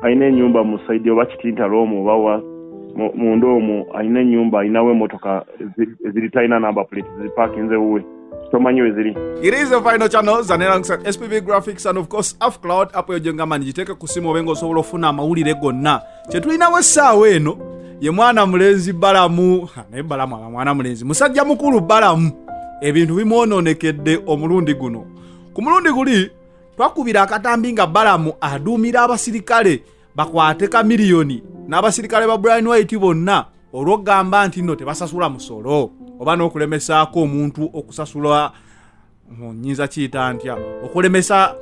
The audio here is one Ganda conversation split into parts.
aina ennyumba mu side oba kitintalo omwo oba munda omwo aina ennyumba ayinawo emmotoka ziri talina number plate ziparkinze wuwe tomanyi we ziri. It is the final channel alongside SPV Graphics and of course Afcloud apo yojenga mani jiteke kusimu obengo osobola ofuna amawulire gonna kyetulinawo essaawa eno ye mwana mulenzi Balamu naye Balamu mwana mulenzi musajja mukulu Balamu ebintu bimwononekedde omulundi guno. Ku mulundi guli twakubira akatambi nga Balamu aduumira abasirikale bakwate ka miliyoni n'abasirikale ba Brian White bonna olw'okugamba nti nno tebasasula musolo oba n'okulemesaako omuntu okusasula nyinza kiyita ntya okulemesa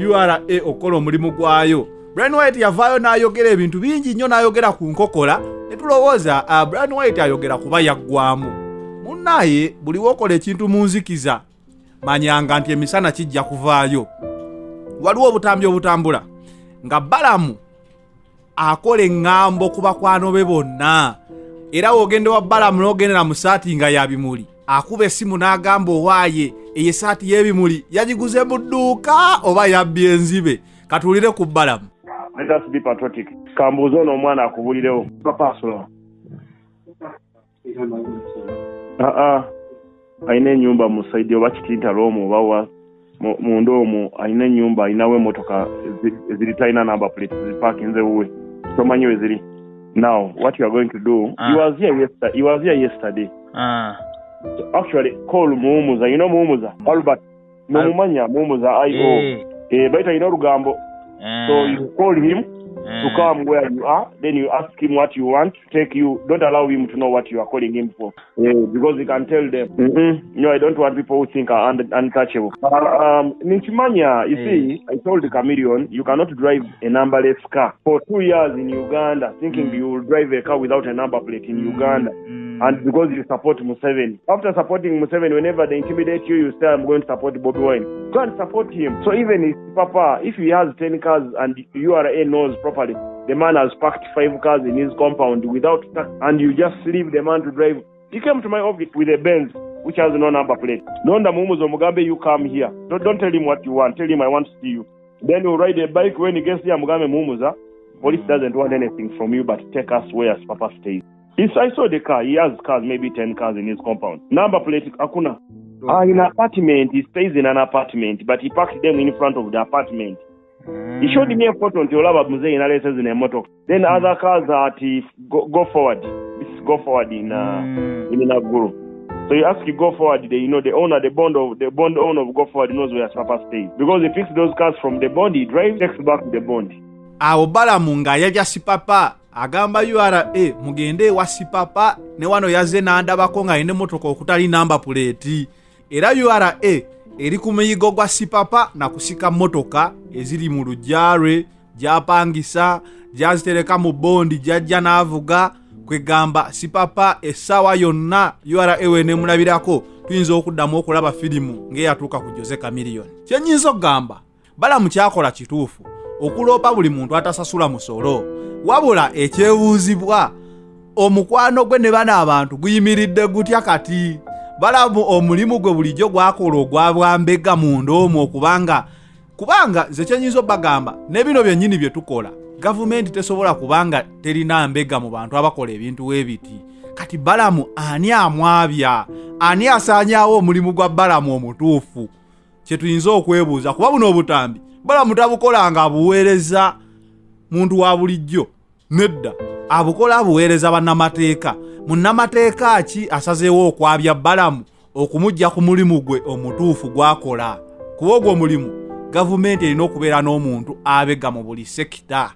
URA okukola omulimu gwayo. Brian White yavaayo n'ayogera ebintu bingi nnyo n'ayogera ku nkokola ne tulowooza Brian White ayogera kuba yaggwamu. Munnaye buli w'okola ekintu mu nzikiza manyanga nti emisana kijja kuvaayo. Waliwo obutambi obutambula nga Balamu akola eŋŋambo ku bakwano be bonna era wogende wa Balamu n'ogendera mu saati nga ya bimuli akuba essimu n'agamba owaaye eyo saati y'ebimuli yagiguze mu dduuka oba yabbye enzibe. Katuulire ku Balamu. Let us be patriotic. Kambuuza ono omwana akubulirewo papa asula ayina ennyumba mu side oba kitintalo omwo oba munda omwo ayina ennyumba ayinawo emmotoka ziri talina number plate ziparkinze wuwe tomanyi we ziri. Now what you are going to do, he was here yesterday. So actually call Muumuza, you know Muumuza Albert Mumanya Muumuza IO baita ino Rugambo. So you call him to come where you are, then you ask him what you want to take you. Don't allow him to know what you are calling him for, because he can tell them, no, I don't want people who think are untouchable. Ninchimanya, you see, I told the Chameleon, you cannot drive a numberless car for 2 years in Uganda, thinking you will drive a car without a number plate in Uganda. And because you support Museveni. After supporting Museveni, whenever they intimidate you, you say, I'm going to support Bobby Wine. Go and support him. So even his papa, if he has 10 cars and URA knows properly, the man has parked 5 cars in his compound without tax, and you just leave the man to drive. He came to my office with a Benz, which has no number plate. Nonda Muumuza Mugambe, you come here. Don't tell him what you want. Tell him I want to see you. Then you ride a bike. When he gets here, Mugambe Muumuza, police doesn't want anything from you but take us where his papa stays. I saw the car. He has cars, maybe 10 cars in his compound. Number plate, akuna. In an apartment, he stays in an apartment, but he parks them in front of the apartment. He showed me a photo until Olaba Muzei in a motor. Then other cars are at go forward. This is go forward in Naguru. So you ask you go forward, the bond owner of go forward knows where his papa stays. Because he picks those cars from the bond, he drives, takes back to the bond. Awo Balamu nga yajja sipapa agamba URA mugende wa sipapa ne wano yazze n'andabako nga yine motoka okutali namba puleti era URA eri ku muyigo gwa sipapa na kusika motoka eziri mu lujjarwe gyapangisa gyazitereka mu bondi jajja n'avuga kwegamba sipapa essaawa yonna URA wene mulabirako tuyinza okuddamu okulaba firimu ng'eyatuuka ku Jose Chameleon. Kyennyinza okugamba Balamu kyakola kituufu okuloopa buli muntu atasasula musolo wabula ekyebuuzibwa omukwano gwe ne bana abantu guyimiridde gutya kati. Balamu omulimu gwe bulijjo gwakola ogwabwambega munda omwo kubanga nze kyenyinza obagamba ne bino byennyini bye tukola gavumenti tesobola kubanga terina mbega mu bantu abakola ebintu webiti. Kati Balamu ani amwabya, ani asaanyaawo omulimu gwa Balamu omutuufu? Kyetuyinza okwebuuza kuba buno obutambi Balamu tabukolanga abuweereza muntu wa bulijjo, nedda abukola abuweereza bannamateeka. Munnamateeka ki asazeewo okwabya Balamu okumujja ku mulimu gwe omutuufu gwakola? Kuba ogwo omulimu gavumenti erina okubeera n'omuntu abega mu buli sekita,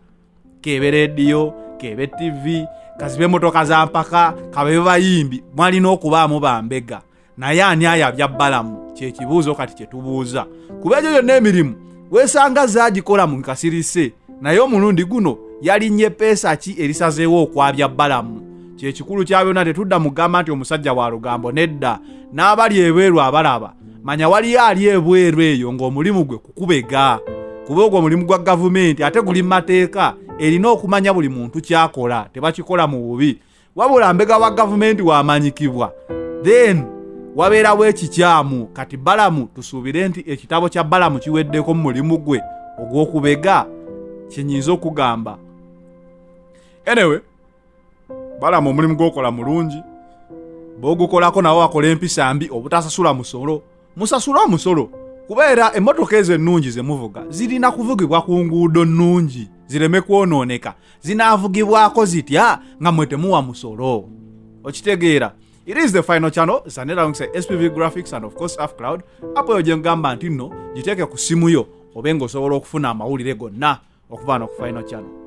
kebe rediyo, kebe TV, kazibe motoka za mpaka, kabe bayimbi, mwalina okubaamu bambega. Naye ani ayabya Balamu? Kyekibuuzo kati kyetubuuza. Kuba egyo yonna emirimu weesanga zaagikola mu nkasirise, naye omulundi guno yalinnye peesa ki erisazeewo okwabya Balamu? Kyekikulu kya byonna tetudda mugamba nti omusajja wa lugambo, nedda. N'abali ebweru abalaba manya waliyo ali ebweru eyo ng'omulimu gwe kukubega. Kuba ogwo omulimu gwa gavumenti ate guli mu mateeka, erina okumanya buli muntu kyakola, tebakikola mu bubi. Wabula mbega wa gavumenti wamanyikibwa, then wabeerawo ekikyamu. Kati Balamu tusuubire nti ekitabo kya Balamu kiweddeko mu mulimu gwe ogw'okubega. kyenyinza okugamba. Anyway, balama omulimu gw'okola mulungi, bw'ogukolako nawo akola empisa mbi obutasasula musolo. Musasula omusolo kubeera emmotoka ezo ennungi ze muvuga zirina kuvugibwa ku nguudo nnungi zireme kwonooneka. Zinaavugibwako zitya nga mwe temuwa musolo? Okitegeera. It is the final channel. Zanera alongside SPV Graphics and of course AFCloud. Apo yo gye ngamba nti nno giteeke ku simu yo obe ng'osobola okufuna amawulire gonna okuva no ku final channel.